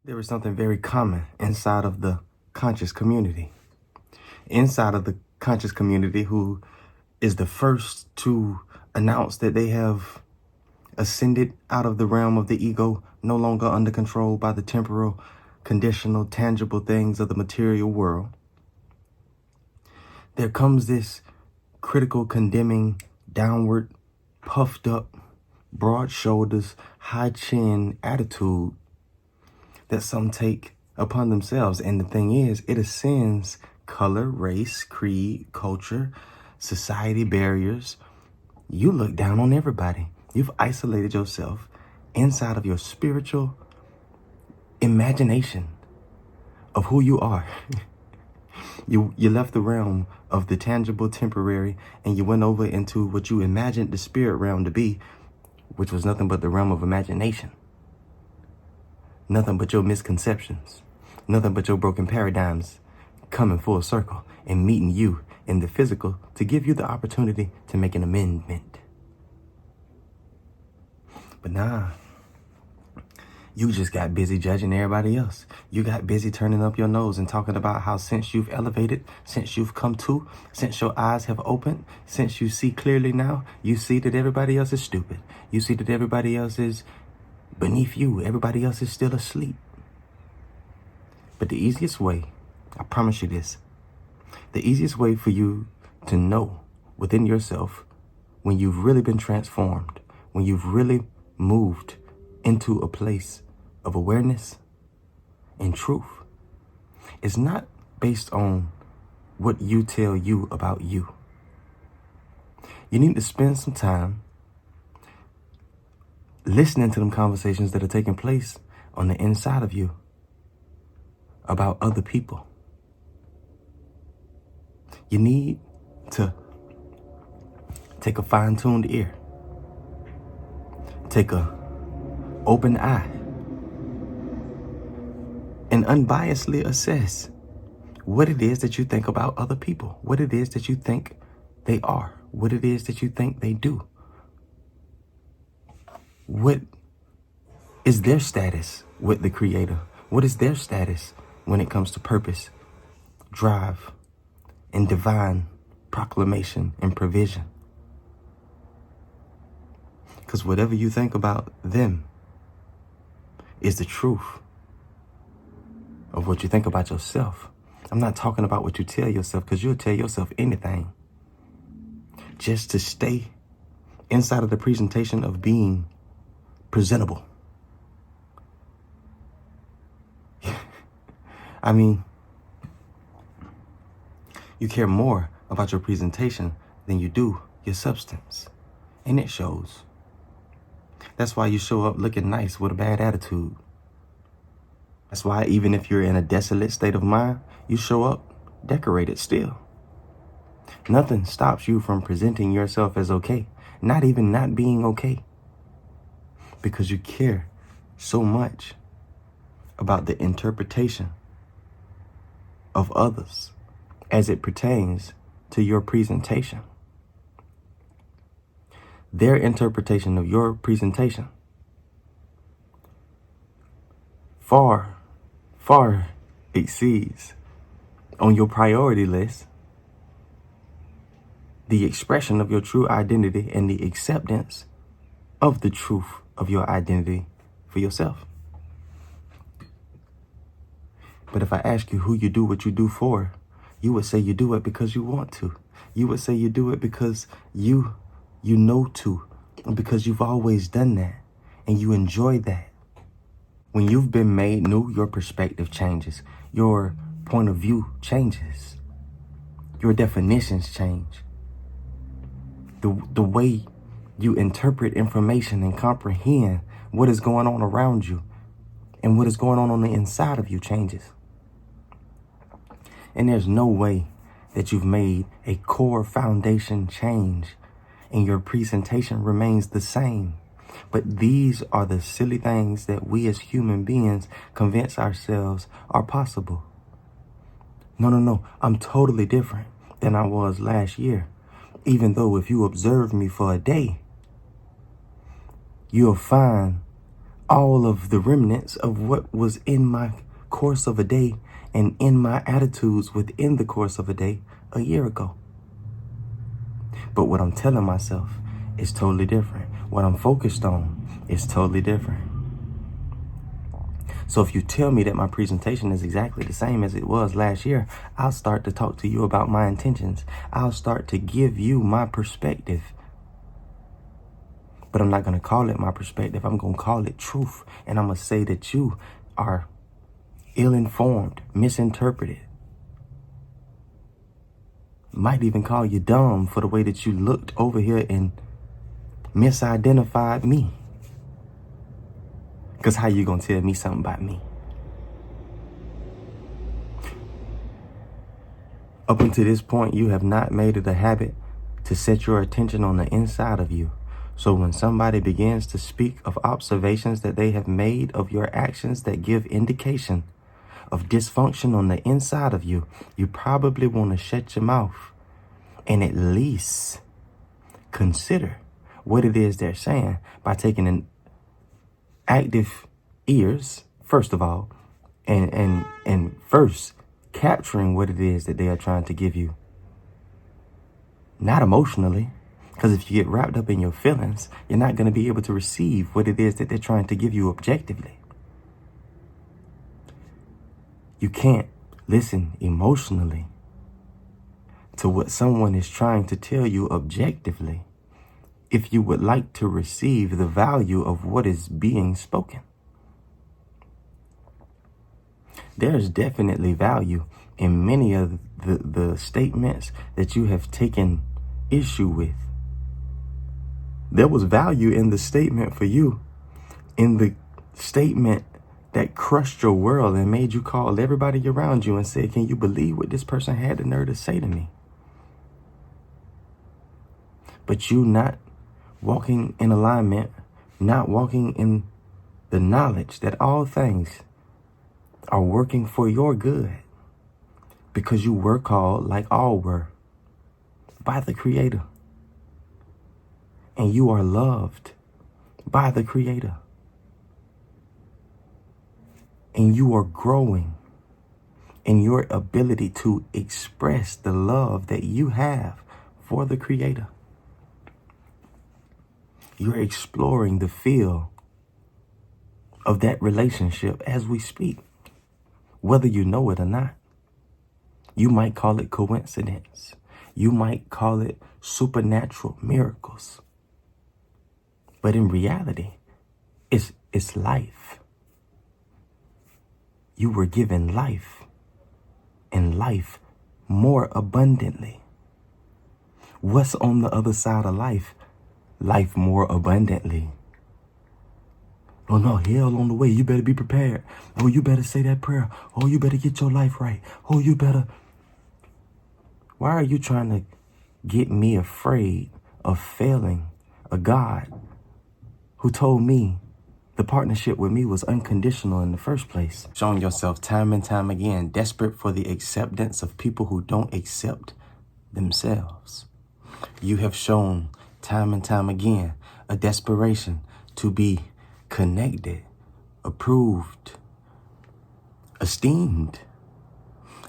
There is something very common inside of the conscious community. Inside of the conscious community, who is the first to announce that they have ascended out of the realm of the ego, no longer under control by the temporal, conditional, tangible things of the material world. There comes this critical, condemning, downward, puffed up, broad shoulders, high chin attitude that some take upon themselves. And the thing is, it ascends color, race, creed, culture, society barriers. You look down on everybody. You've isolated yourself inside of your spiritual imagination of who you are. You left the realm of the tangible, temporary, and you went over into what you imagined the spirit realm to be, which was nothing but the realm of imagination. Nothing but your misconceptions. Nothing but your broken paradigms coming full circle and meeting you in the physical to give you the opportunity to make an amendment. But nah, you just got busy judging everybody else. You got busy turning up your nose and talking about how since you've elevated, since you've come to, since your eyes have opened, since you see clearly now, you see that everybody else is stupid. You see that everybody else is beneath you. Everybody else is still asleep. But the easiest way, I promise you this, the easiest way for you to know within yourself when you've really been transformed, when you've really moved into a place of awareness and truth, is not based on what you tell you about you. You need to spend some time listening to them conversations that are taking place on the inside of you about other people. You need to take a fine-tuned ear, take a open eye, and unbiasedly assess what it is that you think about other people, what it is that you think they are, what it is that you think they do. What is their status with the Creator? What is their status when it comes to purpose, drive, and divine proclamation and provision? Because whatever you think about them is the truth of what you think about yourself. I'm not talking about what you tell yourself, because you'll tell yourself anything just to stay inside of the presentation of being presentable. I mean, you care more about your presentation than you do your substance, and it shows. That's why you show up looking nice with a bad attitude. That's why even if you're in a desolate state of mind, you show up decorated still. Nothing stops you from presenting yourself as okay, not even not being okay, because you care so much about the interpretation of others as it pertains to your presentation. Their interpretation of your presentation far exceeds on your priority list the expression of your true identity and the acceptance of the truth of your identity for yourself. But if I ask you who you do what you do for, you would say you do it because you want to. You would say you do it because you know to, and because you've always done that and you enjoy that. When you've been made new, your perspective changes. Your point of view changes. Your definitions change. The way you interpret information and comprehend what is going on around you and what is going on the inside of you changes. And there's no way that you've made a core foundation change and your presentation remains the same. But these are the silly things that we as human beings convince ourselves are possible. No, I'm totally different than I was last year. Even though if you observe me for a day, you'll find all of the remnants of what was in my course of a day and in my attitudes within the course of a day a year ago. But what I'm telling myself is totally different. What I'm focused on is totally different. So if you tell me that my presentation is exactly the same as it was last year, I'll start to talk to you about my intentions. I'll start to give you my perspective. But I'm not going to call it my perspective. I'm going to call it truth. And I'm going to say that you are ill-informed, misinterpreted. Might even call you dumb for the way that you looked over here and misidentified me. Because how you going to tell me something about me? Up until this point, you have not made it a habit to set your attention on the inside of you. So when somebody begins to speak of observations that they have made of your actions that give indication of dysfunction on the inside of you, you probably want to shut your mouth and at least consider what it is they're saying by taking an active ears, first of all, and first capturing what it is that they are trying to give you. Not emotionally, because if you get wrapped up in your feelings, you're not going to be able to receive what it is that they're trying to give you objectively. You can't listen emotionally to what someone is trying to tell you objectively if you would like to receive the value of what is being spoken. There's definitely value in many of the statements that you have taken issue with. There was value in the statement for you, in the statement that crushed your world and made you call everybody around you and say, can you believe what this person had the nerve to say to me? But you not walking in alignment, not walking in the knowledge that all things are working for your good, because you were called, like all were, by the Creator. And you are loved by the Creator. And you are growing in your ability to express the love that you have for the Creator. You're exploring the feel of that relationship as we speak, whether you know it or not. You might call it coincidence. You might call it supernatural miracles. But in reality, it's life. You were given life, and life more abundantly. What's on the other side of life? Life more abundantly. Oh no, hell on the way. You better be prepared. Oh, you better say that prayer. Oh, you better get your life right. Oh, you better. Why are you trying to get me afraid of failing a God who told me the partnership with me was unconditional in the first place? Showing yourself time and time again, desperate for the acceptance of people who don't accept themselves. You have shown time and time again a desperation to be connected, approved, esteemed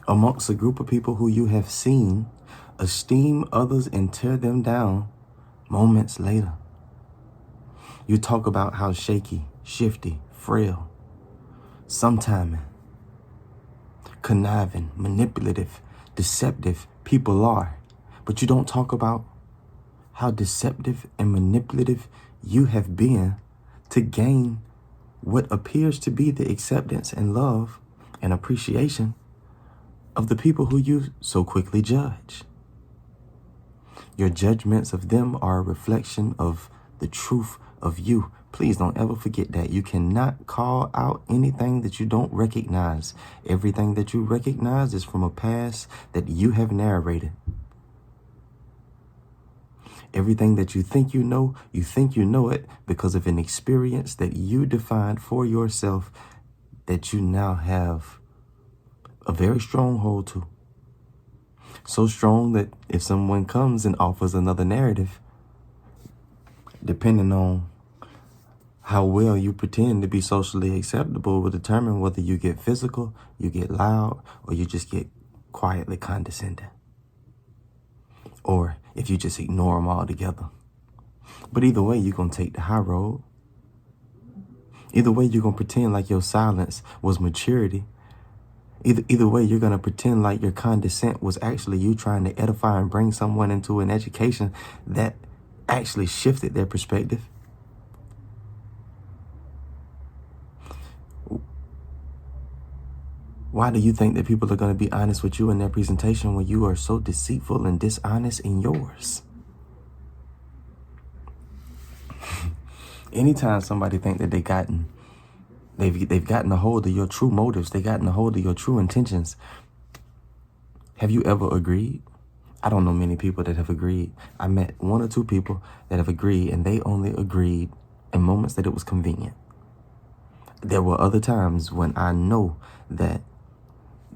amongst a group of people who you have seen esteem others and tear them down moments later. You talk about how shaky, shifty, frail, sometiming, conniving, manipulative, deceptive people are, but you don't talk about how deceptive and manipulative you have been to gain what appears to be the acceptance and love and appreciation of the people who you so quickly judge. Your judgments of them are a reflection of the truth of you. Please don't ever forget that. You cannot call out anything that you don't recognize. Everything that you recognize is from a past that you have narrated. Everything that you think you know it because of an experience that you defined for yourself that you now have a very strong hold to. So strong that if someone comes and offers another narrative, depending on How well you pretend to be socially acceptable will determine whether you get physical, you get loud, or you just get quietly condescending. Or if you just ignore them altogether. But either way, you're going to take the high road. Either way, you're going to pretend like your silence was maturity. Either way, you're going to pretend like your condescent was actually you trying to edify and bring someone into an education that actually shifted their perspective. Why do you think that people are going to be honest with you in their presentation when you are so deceitful and dishonest in yours? Anytime somebody think that they've gotten a hold of your true motives, they've gotten a hold of your true intentions, have you ever agreed? I don't know many people that have agreed. I met one or two people that have agreed, and they only agreed in moments that it was convenient. There were other times when I know that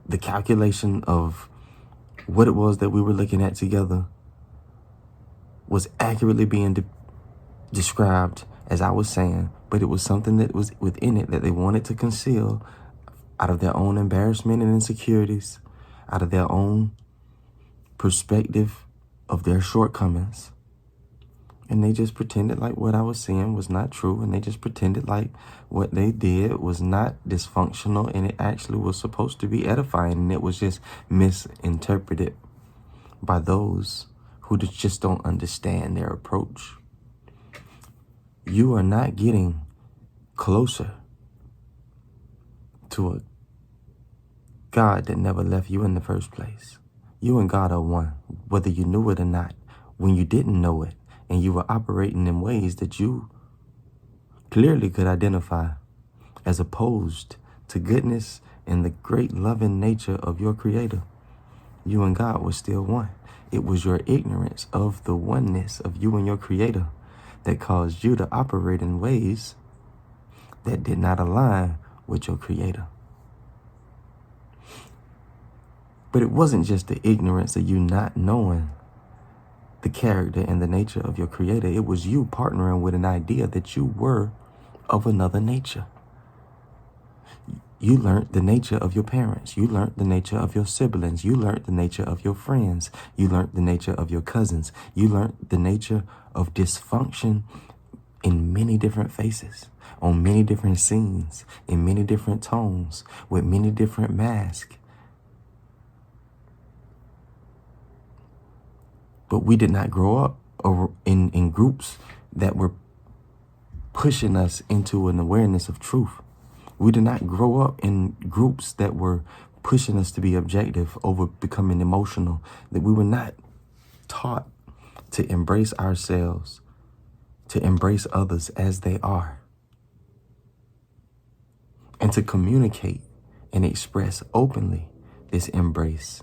the calculation of what it was that we were looking at together was accurately being described as I was saying, but it was something that was within it that they wanted to conceal out of their own embarrassment and insecurities, out of their own perspective of their shortcomings. And they just pretended like what I was saying was not true, and they just pretended like what they did was not dysfunctional, and it actually was supposed to be edifying, and it was just misinterpreted by those who just don't understand their approach. You are not getting closer to a God that never left you in the first place. You and God are one, whether you knew it or not. When you didn't know it, and you were operating in ways that you clearly could identify as opposed to goodness and the great loving nature of your Creator, you and God were still one. It was your ignorance of the oneness of you and your Creator that caused you to operate in ways that did not align with your Creator. But it wasn't just the ignorance of you not knowing the character and the nature of your Creator. It was you partnering with an idea that you were of another nature. You learned the nature of your parents. You learned the nature of your siblings. You learned the nature of your friends. You learned the nature of your cousins. You learned the nature of dysfunction in many different faces, on many different scenes, in many different tones, with many different masks. But we did not grow up in groups that were pushing us into an awareness of truth. We did not grow up in groups that were pushing us to be objective over becoming emotional, that we were not taught to embrace ourselves, to embrace others as they are, and to communicate and express openly this embrace,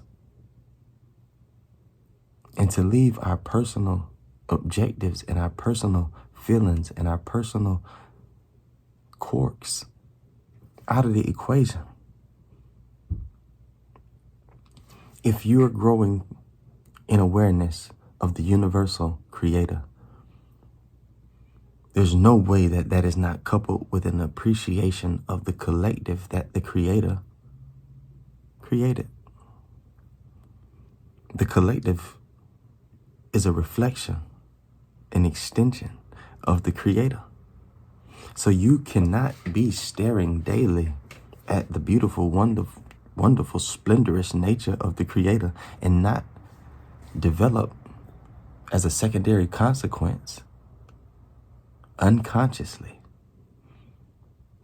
and to leave our personal objectives and our personal feelings and our personal quirks out of the equation. If you're growing in awareness of the universal Creator, there's no way that that is not coupled with an appreciation of the collective that the Creator created. The collective is a reflection, an extension of the Creator. So you cannot be staring daily at the beautiful, wonderful, splendorous nature of the Creator and not develop as a secondary consequence, unconsciously,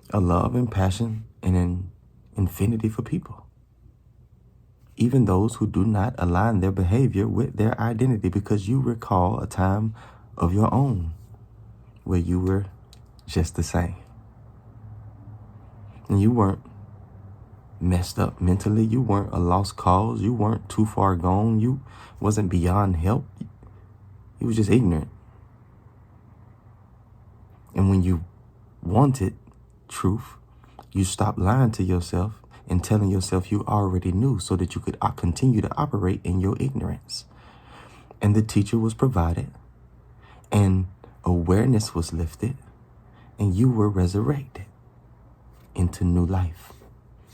a love and passion and an infinity for people, even those who do not align their behavior with their identity, because you recall a time of your own where you were just the same. And you weren't messed up mentally. You weren't a lost cause. You weren't too far gone. You wasn't beyond help. You was just ignorant. And when you wanted truth, you stopped lying to yourself and telling yourself you already knew so that you could continue to operate in your ignorance. And the teacher was provided, and awareness was lifted, and you were resurrected into new life.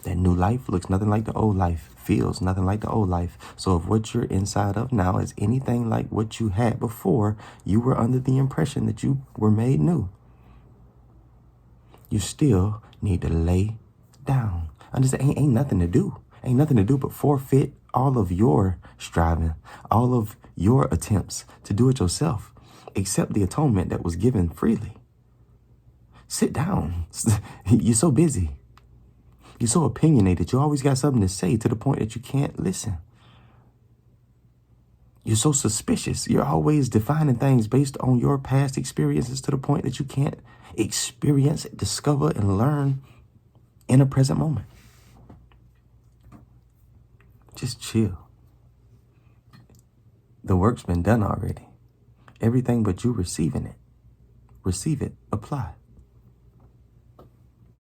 That new life looks nothing like the old life, feels nothing like the old life. So if what you're inside of now is anything like what you had before, you were under the impression that you were made new. You still need to lay down. Understand, ain't nothing to do. Ain't nothing to do but forfeit all of your striving, all of your attempts to do it yourself. Accept the atonement that was given freely. Sit down. You're so busy. You're so opinionated. You always got something to say to the point that you can't listen. You're so suspicious. You're always defining things based on your past experiences to the point that you can't experience, discover, and learn in a present moment. Just chill. The work's been done already. Everything but you receiving it. Receive it. Apply.